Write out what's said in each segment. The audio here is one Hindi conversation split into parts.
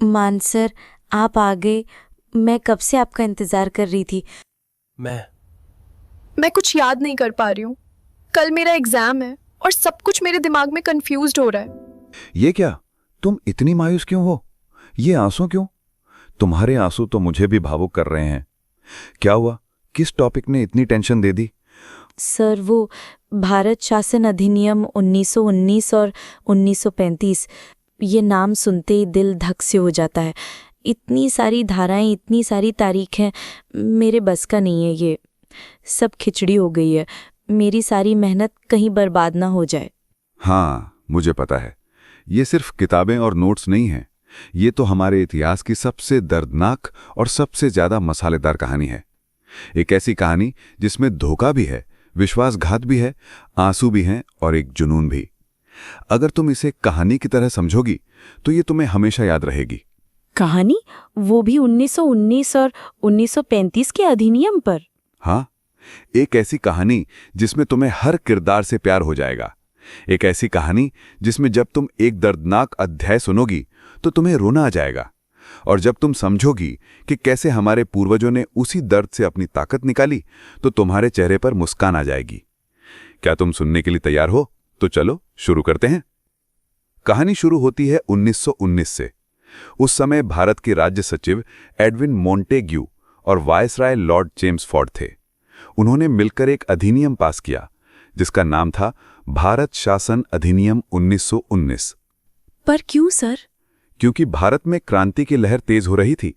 मान सर, आप आ गए। मैं कब से आपका इंतजार कर रही थी। मैं कुछ याद नहीं कर पा रही हूँ। कल मेरा एग्जाम है और सब कुछ मेरे दिमाग में कंफ्यूज्ड हो रहा है। ये क्या, तुम इतनी मायूस क्यों हो? ये आंसू क्यों? तुम्हारे आंसू तो मुझे भी भावुक कर रहे हैं। क्या हुआ? किस टॉपिक ने इतनी टेंशन दे दी? सर, वो भारत शासन अधिनियम 1919 और 1935, ये नाम सुनते ही दिल धक से हो जाता है। इतनी सारी धाराएं, इतनी सारी तारीखें, मेरे बस का नहीं है। ये सब खिचड़ी हो गई है। मेरी सारी मेहनत कहीं बर्बाद ना हो जाए। हाँ, मुझे पता है। ये सिर्फ किताबें और नोट्स नहीं हैं। ये तो हमारे इतिहास की सबसे दर्दनाक और सबसे ज्यादा मसालेदार कहानी है। एक ऐसी कहानी जिसमें धोखा भी है, विश्वासघात भी है, आंसू भी हैं और एक जुनून भी। अगर तुम इसे कहानी की तरह समझोगी तो ये तुम्हें हमेशा याद रहेगी। कहानी? वो भी 1919 और 1935 के अधिनियम पर? हाँ, एक ऐसी कहानी जिसमें तुम्हें हर किरदार से प्यार हो जाएगा। एक ऐसी कहानी जिसमें जब तुम एक दर्दनाक अध्याय सुनोगी तो तुम्हें रोना आ जाएगा, और जब तुम समझोगी कि कैसे हमारे पूर्वजों ने उसी दर्द से अपनी ताकत निकाली तो तुम्हारे चेहरे पर मुस्कान आ जाएगी। क्या तुम सुनने के लिए तैयार हो? तो चलो शुरू करते हैं। कहानी शुरू होती है 1919 से। उस समय भारत के राज्य सचिव एडविन मोंटेग्यू और वायसराय लॉर्ड चेम्सफोर्ड थे। उन्होंने मिलकर एक अधिनियम पास किया जिसका नाम था भारत शासन अधिनियम 1919। पर क्यों सर? क्योंकि भारत में क्रांति की लहर तेज हो रही थी।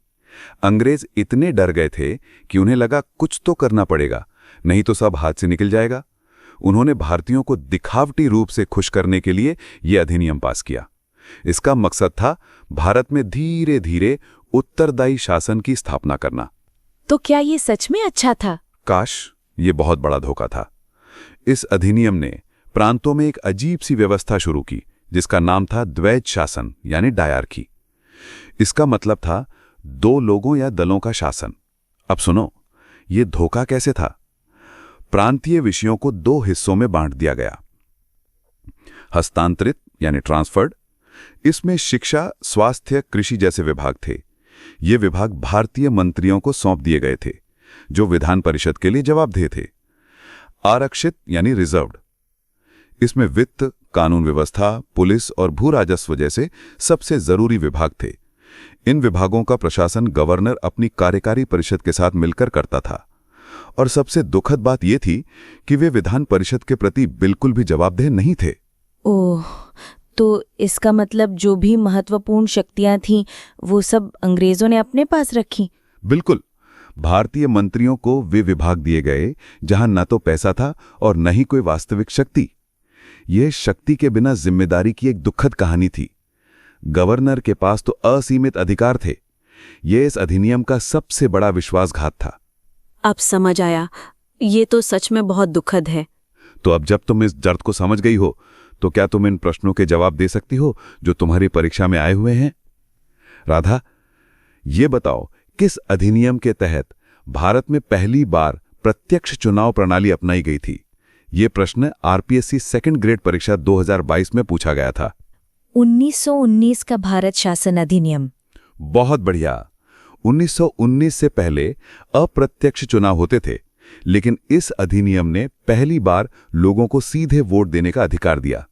अंग्रेज इतने डर गए थे कि उन्हें लगा कुछ तो करना पड़ेगा, नहीं तो सब हाथ से निकल जाएगा। उन्होंने भारतीयों को दिखावटी रूप से खुश करने के लिए यह अधिनियम पास किया। इसका मकसद था भारत में धीरे धीरे उत्तरदायी शासन की स्थापना करना। तो क्या ये सच में अच्छा था? काश, ये बहुत बड़ा धोखा था। इस अधिनियम ने प्रांतों में एक अजीब सी व्यवस्था शुरू की जिसका नाम था द्वैध शासन यानी डायरकी। इसका मतलब था दो लोगों या दलों का शासन। अब सुनो, ये धोखा कैसे था। प्रांतीय विषयों को दो हिस्सों में बांट दिया गया। हस्तांतरित यानी ट्रांसफर्ड, इसमें शिक्षा, स्वास्थ्य, कृषि जैसे विभाग थे। ये विभाग भारतीय मंत्रियों को सौंप दिए गए थे जो विधान परिषद के लिए जवाबदेह थे। आरक्षित यानी रिजर्व्ड, इसमें वित्त, कानून व्यवस्था, पुलिस और भू राजस्व जैसे सबसे जरूरी विभाग थे। इन विभागों का प्रशासन गवर्नर अपनी कार्यकारी परिषद के साथ मिलकर करता था। और सबसे दुखद बात यह थी कि वे विधान परिषद के प्रति बिल्कुल भी जवाबदेह नहीं थे। ओह, तो इसका मतलब जो भी महत्वपूर्ण शक्तियां थीं वो सब अंग्रेजों ने अपने पास रखी? बिल्कुल। भारतीय मंत्रियों को वे विभाग दिए गए जहां न तो पैसा था और न ही कोई वास्तविक शक्ति। यह शक्ति के बिना जिम्मेदारी की एक दुखद कहानी थी। गवर्नर के पास तो असीमित अधिकार थे। यह इस अधिनियम का सबसे बड़ा विश्वासघात था। अब समझ आया। ये तो सच में बहुत दुखद है। तो अब जब तुम इस दर्द को समझ गई हो तो क्या तुम इन प्रश्नों के जवाब दे सकती हो जो तुम्हारी परीक्षा में आए हुए हैं? राधा, ये बताओ, किस अधिनियम के तहत भारत में पहली बार प्रत्यक्ष चुनाव प्रणाली अपनाई गई थी? ये प्रश्न आरपीएससी सेकंड ग्रेड परीक्षा 2022 में पूछा गया था। 1919 का भारत शासन अधिनियम। बहुत बढ़िया। 1919 से पहले अप्रत्यक्ष चुनाव होते थे, लेकिन इस अधिनियम ने पहली बार लोगों को सीधे वोट देने का अधिकार दिया।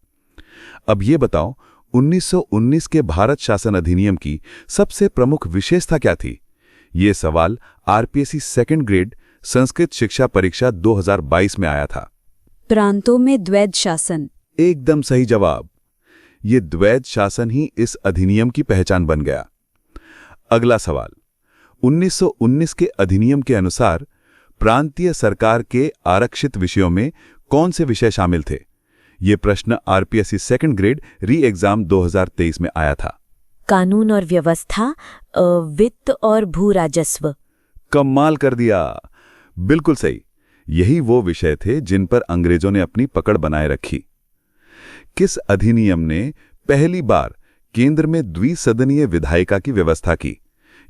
अब ये बताओ, 1919 के भारत शासन अधिनियम की सबसे प्रमुख विशेषता क्या थी? ये सवाल आरपीएससी सेकंड ग्रेड संस्कृत शिक्षा परीक्षा 2022 में आया था। प्रांतों में द्वैध शासन। एकदम सही जवाब। ये द्वैध शासन ही इस अधिनियम की पहचान बन गया। अगला सवाल, 1919 के अधिनियम के अनुसार प्रांतीय सरकार के आरक्षित विषयों में कौन से विषय शामिल थे? ये प्रश्न आरपीएससी सेकंड ग्रेड री एग्जाम 2023 में आया था। कानून और व्यवस्था, वित्त और भू राजस्व। कमाल कर दिया, बिल्कुल सही। यही वो विषय थे जिन पर अंग्रेजों ने अपनी पकड़ बनाए रखी। किस अधिनियम ने पहली बार केंद्र में द्विसदनीय विधायिका की व्यवस्था की?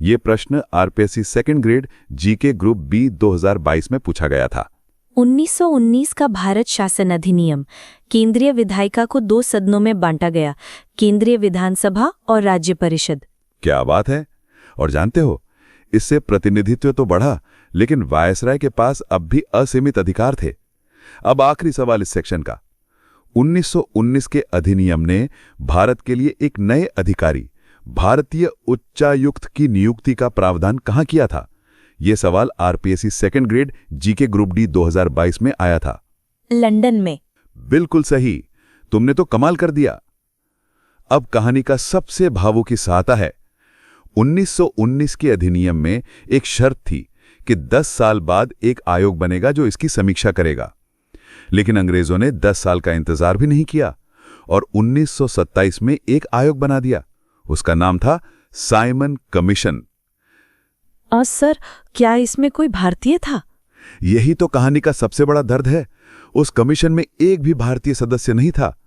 ये प्रश्न RPSC second grade GK group B 2022 में पूछा गया था। 1919 का भारत शासन अधिनियम केंद्रीय विधायिका को 2 सदनों में बांटा गया, केंद्रीय विधानसभा और राज्य परिषद। क्या बात है। और जानते हो, इससे प्रतिनिधित्व तो बढ़ा, लेकिन वायसराय के पास अब भी असीमित अधिकार थे। अब आखिरी सवाल इस सेक्शन का। 1919 के अधिनियम ने भारत के लिए एक नए अधिकारी, भारतीय उच्चायुक्त की नियुक्ति का प्रावधान कहां किया था? यह सवाल RPSC second grade GK group D 2022 में आया था। लंदन में। बिल्कुल सही, तुमने तो कमाल कर दिया। अब कहानी का सबसे भावुक हिस्सा आता है। 1919 के अधिनियम में एक शर्त थी कि 10 साल बाद एक आयोग बनेगा जो इसकी समीक्षा करेगा। लेकिन अंग्रेजों ने 10 साल का इंतजार भी नहीं किया और 1927 में एक आयोग बना दिया। उसका नाम था साइमन कमीशन। सर, क्या इसमें कोई भारतीय था? यही तो कहानी का सबसे बड़ा दर्द है। उस कमीशन में एक भी भारतीय सदस्य नहीं था।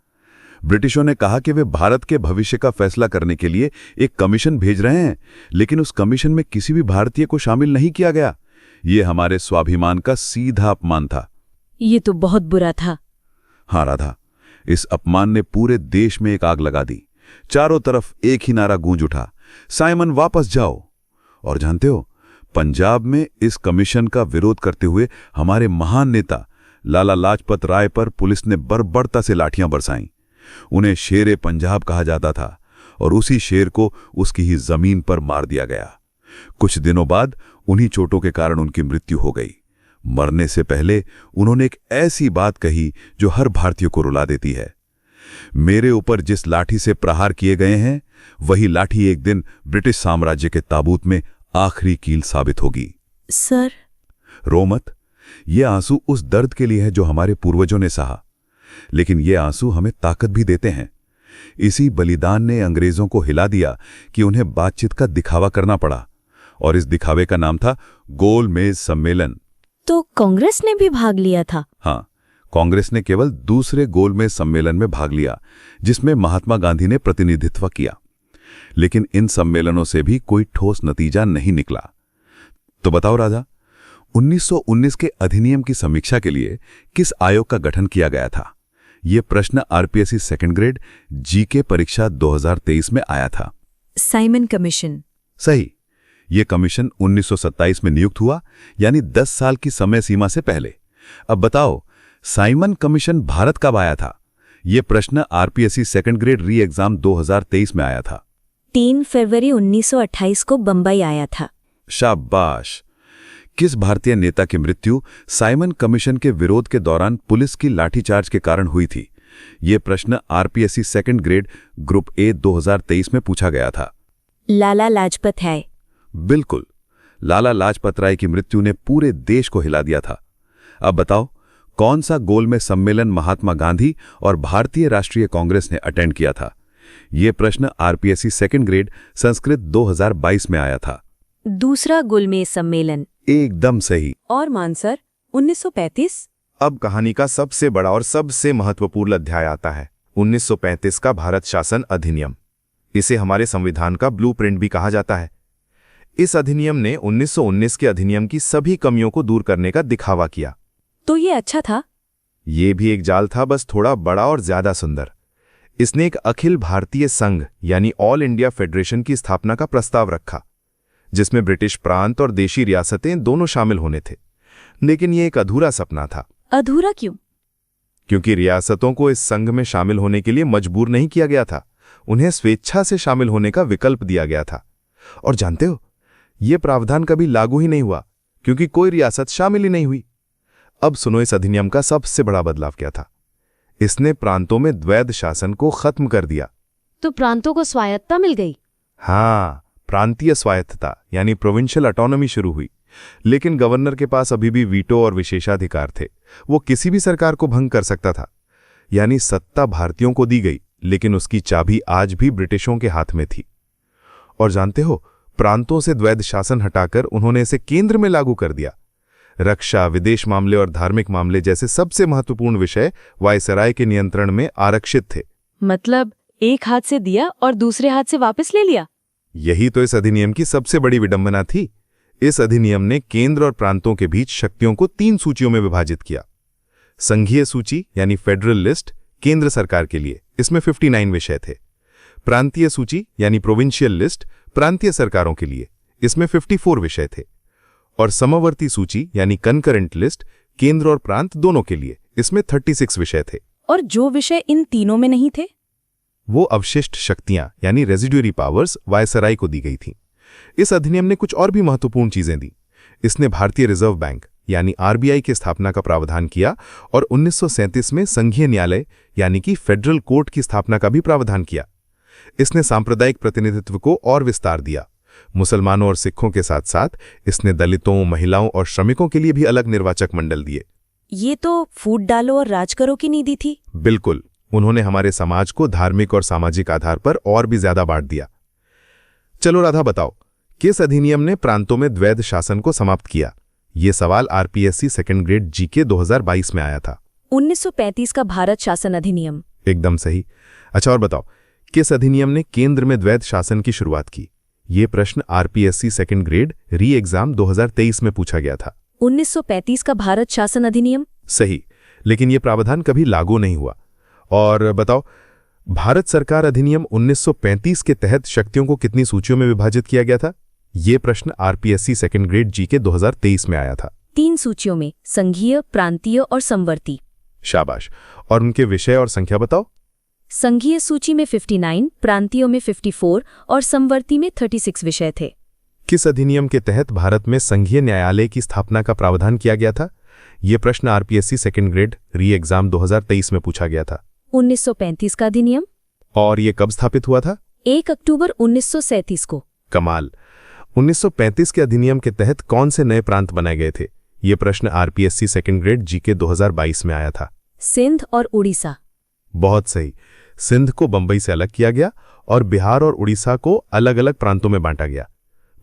ब्रिटिशों ने कहा कि वे भारत के भविष्य का फैसला करने के लिए एक कमीशन भेज रहे हैं, लेकिन उस कमीशन में किसी भी भारतीय को शामिल नहीं किया गया। यह हमारे स्वाभिमान का सीधा अपमान था। ये तो बहुत बुरा था। हाँ राधा, इस अपमान ने पूरे देश में एक आग लगा दी। चारों तरफ एक ही नारा गूंज उठा, साइमन वापस जाओ। और जानते हो, पंजाब में इस कमीशन का विरोध करते हुए हमारे महान नेता लाला लाजपत राय पर पुलिस ने बर्बरता से लाठियां बरसाईं। उन्हें शेरे पंजाब कहा जाता था और उसी शेर को उसकी ही जमीन पर मार दिया गया। कुछ दिनों बाद उन्हीं चोटों के कारण उनकी मृत्यु हो गई। मरने से पहले उन्होंने एक ऐसी बात कही जो हर भारतीय को रुला देती है। मेरे ऊपर जिस लाठी से प्रहार किए गए हैं, वही लाठी एक दिन ब्रिटिश साम्राज्य के ताबूत में आखिरी कील साबित होगी। सर, रो मत। ये आंसू उस दर्द के लिए है जो हमारे पूर्वजों ने सहा, लेकिन ये आंसू हमें ताकत भी देते हैं। इसी बलिदान ने अंग्रेजों को हिला दिया कि उन्हें बातचीत का दिखावा करना पड़ा, और इस दिखावे का नाम था गोल मेज सम्मेलन। तो कांग्रेस ने भी भाग लिया था? हाँ, कांग्रेस ने केवल दूसरे गोलमेज सम्मेलन में भाग लिया, जिसमें महात्मा गांधी ने प्रतिनिधित्व किया। लेकिन इन सम्मेलनों से भी कोई ठोस नतीजा नहीं निकला। तो बताओ राजा, 1919 के अधिनियम की समीक्षा के लिए किस आयोग का गठन किया गया था? यह प्रश्न आरपीएससी सेकंड ग्रेड जीके परीक्षा 2023 में आया था। Simon commission. सही। यह कमीशन 1927 में नियुक्त हुआ, यानी 10 साल की समय सीमा से पहले। अब बताओ, साइमन कमीशन भारत कब आया था? यह प्रश्न आरपीएससी सेकंड ग्रेड री एग्जाम 2023 में आया था। 3 फरवरी 1928 को बंबई आया था। शाबाश। किस भारतीय नेता की मृत्यु साइमन कमीशन के विरोध के दौरान पुलिस की लाठीचार्ज के कारण हुई थी? यह प्रश्न RPSC second grade group A 2023 में पूछा गया था। लाला लाजपत राय। बिल्कुल, लाला लाजपत राय की मृत्यु ने पूरे देश को हिला दिया था। अब बताओ, कौन सा गोलमेज सम्मेलन महात्मा गांधी और भारतीय राष्ट्रीय कांग्रेस ने अटेंड किया था? यह प्रश्न आरपीएससी सेकंड ग्रेड संस्कृत 2022 में आया था। दूसरा गोलमेज सम्मेलन। एकदम सही। और मानसर 1935। अब कहानी का सबसे बड़ा और सबसे महत्वपूर्ण अध्याय आता है, 1935 का भारत शासन अधिनियम। इसे हमारे संविधान का ब्लूप्रिंट भी कहा जाता है। इस अधिनियम ने 1919 के अधिनियम की सभी कमियों को दूर करने का दिखावा किया। तो ये अच्छा था? ये भी एक जाल था, बस थोड़ा बड़ा और ज्यादा सुंदर। इसने एक अखिल भारतीय संघ यानी ऑल इंडिया फेडरेशन की स्थापना का प्रस्ताव रखा, जिसमें ब्रिटिश प्रांत और देशी रियासतें दोनों शामिल होने थे। लेकिन यह एक अधूरा सपना था। अधूरा क्यों? क्योंकि रियासतों को इस संघ में शामिल होने के लिए मजबूर नहीं किया गया था, उन्हें स्वेच्छा से शामिल होने का विकल्प दिया गया था। और जानते हो, यह प्रावधान कभी लागू ही नहीं हुआ, क्योंकि कोई रियासत शामिल ही नहीं हुई। अब सुनो, इस अधिनियम का सबसे बड़ा बदलाव क्या था? इसने प्रांतों में द्वैध शासन को खत्म कर दिया। तो प्रांतों को स्वायत्तता मिल गई? हाँ, प्रांतीय स्वायत्तता यानी प्रोविंशियल ऑटोनॉमी शुरू हुई। लेकिन गवर्नर के पास अभी भी वीटो और विशेषाधिकार थे। वो किसी भी सरकार को भंग कर सकता था। यानी सत्ता भारतीयों को दी गई, लेकिन उसकी चाबी आज भी ब्रिटिशों के हाथ में थी। और जानते हो, प्रांतों से द्वैध शासन हटाकर उन्होंने इसे केंद्र में लागू कर दिया। रक्षा, विदेश मामले और धार्मिक मामले जैसे सबसे महत्वपूर्ण विषय वायसराय के नियंत्रण में आरक्षित थे। मतलब एक हाथ से दिया और दूसरे हाथ से वापस ले लिया। यही तो इस अधिनियम की सबसे बड़ी विडंबना थी। इस अधिनियम ने केंद्र और प्रांतों के बीच शक्तियों को 3 सूचियों में विभाजित किया। संघीय सूची यानी फेडरल लिस्ट केंद्र सरकार के लिए, इसमें 59 विषय थे। प्रांतीय सूची यानी प्रोविंशियल लिस्ट प्रांतीय सरकारों के लिए, इसमें 54 विषय थे। और समवर्ती सूची यानी कंकरेंट लिस्ट केंद्र और प्रांत दोनों के लिए, इसमें 36 विषय थे। और जो विषय इन तीनों में नहीं थे, वो अवशिष्ट शक्तियां यानी रेजिड्यूरी पावर्स वायसराय को दी गई थीं। इस अधिनियम ने कुछ और भी महत्वपूर्ण चीजें दी। इसने भारतीय रिजर्व बैंक यानी आरबीआई की स्थापना का प्रावधान किया और 1937 में संघीय न्यायालय यानी कि फेडरल कोर्ट की स्थापना का भी प्रावधान किया। इसने सांप्रदायिक प्रतिनिधित्व को और विस्तार दिया। मुसलमानों और सिखों के साथ साथ इसने दलितों, महिलाओं और श्रमिकों के लिए भी अलग निर्वाचक मंडल दिए। ये तो फूट डालो और राज करो की नीति थी। बिल्कुल, उन्होंने हमारे समाज को धार्मिक और सामाजिक आधार पर और भी ज्यादा बांट दिया। चलो राधा, बताओ किस अधिनियम ने प्रांतों में द्वैध शासन को समाप्त किया? ये सवाल आरपीएससी सेकंड ग्रेड जीके 2022 में आया था। 1935 का भारत शासन अधिनियम। एकदम सही। अच्छा, और बताओ किस अधिनियम ने केंद्र में द्वैध शासन की शुरुआत की? ये प्रश्न आरपीएससी सेकंड ग्रेड री एग्जाम 2023 में पूछा गया था। 1935 का भारत शासन अधिनियम। सही, लेकिन ये प्रावधान कभी लागू नहीं हुआ। और बताओ, भारत सरकार अधिनियम 1935 के तहत शक्तियों को कितनी सूचियों में विभाजित किया गया था? ये प्रश्न आरपीएससी सेकंड ग्रेड जीके 2023 में आया था। 3 सूचियों में, संघीय, प्रांतीय और समवर्ती। शाबाश। और उनके विषय और संख्या बताओ। संघीय सूची में 59, प्रांतीयों में 54 और समवर्ती में 36 विषय थे। किस अधिनियम के तहत भारत में संघीय न्यायालय की स्थापना का प्रावधान किया गया था? ये प्रश्न आरपीएससी सेकंड ग्रेड री एग्जाम 2023 में पूछा गया था। 1935 का अधिनियम। और ये कब स्थापित हुआ था? 1 अक्टूबर 1937 को। कमाल। 1935 के अधिनियम के तहत कौन से नए प्रांत बनाए गए थे? ये प्रश्न आरपीएससी सेकंड ग्रेड जीके 2022 में आया था। सिंध और उड़ीसा। बहुत सही। सिंध को बंबई से अलग किया गया और बिहार और उड़ीसा को अलग अलग प्रांतों में बांटा गया।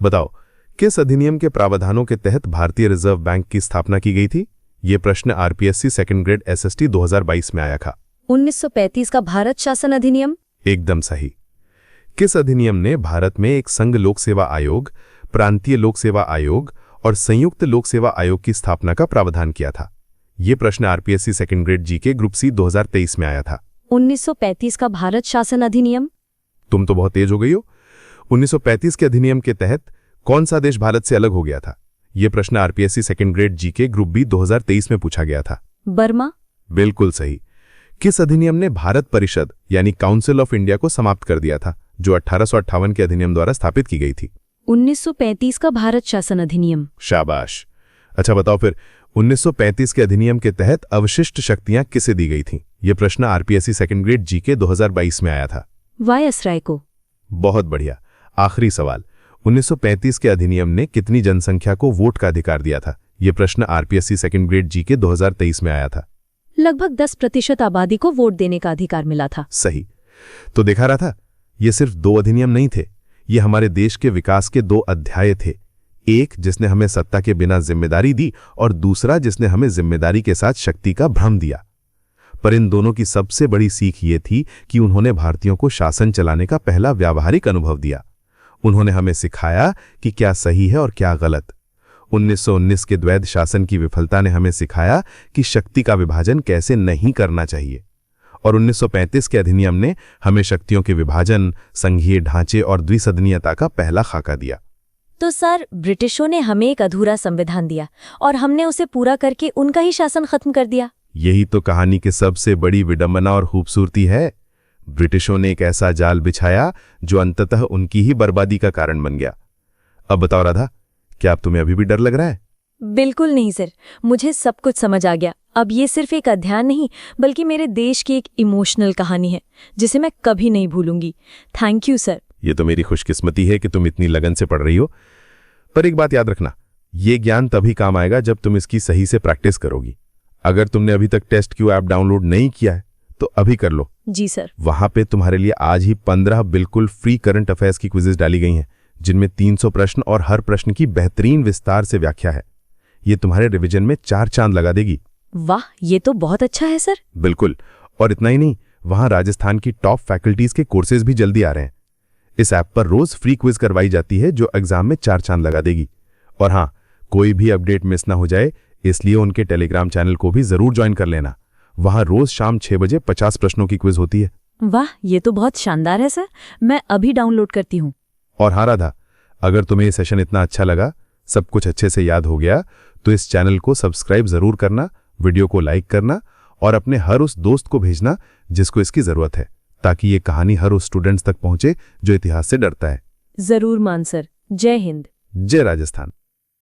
बताओ किस अधिनियम के प्रावधानों के तहत भारतीय रिजर्व बैंक की स्थापना की गई थी? ये प्रश्न आरपीएससी सेकंड ग्रेड एसएसटी 2022 में आया था। 1935 का भारत शासन अधिनियम। एकदम सही। किस अधिनियम ने भारत में एक संघ लोक सेवा आयोग, प्रांतीय लोक सेवा आयोग और संयुक्त लोक सेवा आयोग की स्थापना का प्रावधान किया था? ये प्रश्न RPSC second grade GK group C 2023 में आया था। 1935 का भारत शासन अधिनियम। तुम तो बहुत तेज हो गई हो। 1935 के अधिनियम के तहत कौन सा देश भारत से अलग हो गया था? यह प्रश्न RPSC second grade GK group B 2023 में पूछा गया था। बर्मा। बिल्कुल सही। किस अधिनियम ने भारत परिषद यानी काउंसिल ऑफ इंडिया को समाप्त कर दिया था, जो 1858 के अधिनियम द्वारा स्थापित की गई थी? 1935 का भारत शासन अधिनियम। शाबाश। अच्छा बताओ फिर, 1935 के अधिनियम के तहत अवशिष्ट शक्तियां किसे दी गई थीं? यह प्रश्न आरपीएससी सेकंड ग्रेड जीके 2022 में आया था। वायसराय को। बहुत बढ़िया। आखिरी सवाल, 1935 के अधिनियम ने कितनी जनसंख्या को वोट का अधिकार दिया था? यह प्रश्न आरपीएससी सेकंड ग्रेड जीके 2023 में आया था। लगभग 10% आबादी को वोट देने का अधिकार मिला था। सही। तो देखा रहा था, ये सिर्फ 2 अधिनियम नहीं थे, ये हमारे देश के विकास के 2 अध्याय थे। एक जिसने हमें सत्ता के बिना जिम्मेदारी दी और दूसरा जिसने हमें जिम्मेदारी के साथ शक्ति का भ्रम दिया। पर इन दोनों की सबसे बड़ी सीख ये थी कि उन्होंने भारतीयों को शासन चलाने का पहला व्यावहारिक अनुभव दिया। उन्होंने हमें सिखाया कि क्या सही है और क्या गलत। 1919 के द्वैध शासन की विफलता ने हमें सिखाया कि शक्ति का विभाजन कैसे नहीं करना चाहिए। और 1935 के अधिनियम ने हमें शक्तियों के विभाजन, संघीय ढांचे और द्विसदनीयता का पहला खाका दिया। तो सर, ब्रिटिशों ने हमें एक अधूरा संविधान दिया और हमने उसे पूरा करके उनका ही शासन खत्म कर दिया। यही तो कहानी की सबसे बड़ी विडंबना और खूबसूरती है। ब्रिटिशों ने एक ऐसा जाल बिछाया जो अंततः उनकी ही बर्बादी का कारण बन गया। अब बताओ राधा, क्या अब तुम्हें अभी भी डर लग रहा है? बिल्कुल नहीं सर, मुझे सब कुछ समझ आ गया। अब ये सिर्फ एक अध्ययन नहीं, बल्कि मेरे देश की एक इमोशनल कहानी है जिसे मैं कभी नहीं भूलूंगी। Thank you sir. ये तो मेरी खुशकिस्मती है कि तुम इतनी लगन से पढ़ रही हो। पर एक बात याद रखना, ये ज्ञान तभी काम आएगा जब तुम इसकी सही से प्रैक्टिस करोगी। अगर तुमने अभी तक टेस्ट क्यू ऐप डाउनलोड नहीं किया है तो अभी कर लो। जी सर। वहां पे तुम्हारे लिए आज ही 15 बिल्कुल फ्री करंट अफेयर्स की क्विजेज डाली गई हैं, जिनमें 300 प्रश्न और हर प्रश्न की बेहतरीन विस्तार से व्याख्या है। ये तुम्हारे रिवीजन में 4 चांद लगा देगी। वाह, ये तो बहुत अच्छा है सर। बिल्कुल। और इतना ही नहीं, वहां राजस्थान की टॉप फैकल्टीज के कोर्सेज भी जल्दी आ रहे हैं। इस ऐप पर रोज फ्री क्विज करवाई जाती है जो एग्जाम में 4 चांद लगा देगी। और हाँ, कोई भी अपडेट मिस ना हो जाए, इसलिए उनके टेलीग्राम चैनल को भी जरूर ज्वाइन कर लेना। वहां रोज शाम 6 बजे 50 प्रश्नों की क्विज होती है। वाह, ये तो बहुत शानदार है सर। मैं अभी डाउनलोड करती हूँ। और हाँ राधा, अगर तुम्हें ये सेशन इतना अच्छा लगा, सब कुछ अच्छे से याद हो गया, तो इस चैनल को सब्सक्राइब जरूर करना, वीडियो को लाइक करना और अपने हर उस दोस्त को भेजना जिसको इसकी जरूरत है, ताकि ये कहानी हर उस स्टूडेंट्स तक पहुंचे जो इतिहास से डरता है। जरूर मान सर। जय हिंद। जय राजस्थान।